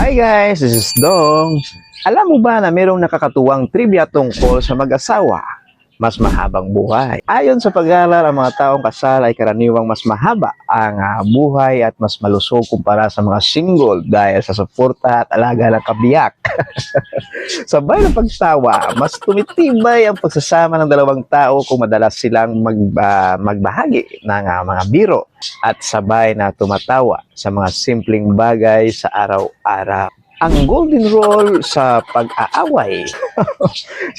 Hi guys, this is Dong. Alam mo ba na mayroong nakakatuwang trivia tungkol sa mag-asawa? Mas mahabang buhay. Ayon sa pag-aaral, ang mga taong kasal ay karaniwang mas mahaba ang buhay at mas malusog kumpara sa mga single dahil sa suporta at alaga ng kabiyak. Sabay ng pagsawa, mas tumitibay ang pagsasama ng dalawang tao kung madalas silang magbahagi ng mga biro at sabay na tumatawa sa mga simpleng bagay sa araw-araw. Ang golden rule sa pag-aaway.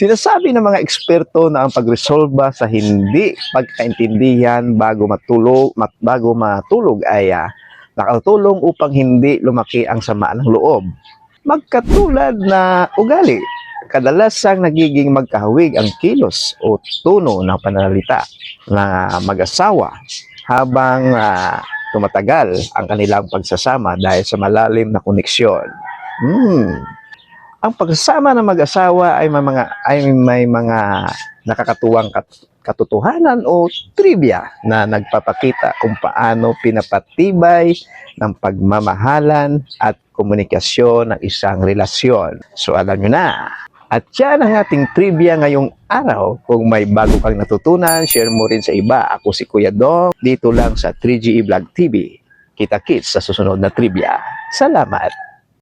Sinasabi ng mga eksperto na ang pagresolba sa hindi pagkaintindihan bago matulog ay nakatulong upang hindi lumaki ang samaan ng loob. Magkatulad na ugali, kadalasang nagiging magkahawig ang kilos o tono ng pananalita ng mag-asawa habang tumatagal ang kanilang pagsasama dahil sa malalim na koneksyon. Ang pagsasama ng mag-asawa ay may mga nakakatuwang katotohanan o trivia na nagpapakita kung paano pinapatibay ng pagmamahalan at komunikasyon ng isang relasyon. So alam nyo na. At yan ang ating trivia ngayong araw. Kung may bago kang natutunan, share mo rin sa iba. Ako si Kuya Dong, dito lang sa 3GE Vlog TV. Kita-kits sa susunod na trivia. Salamat!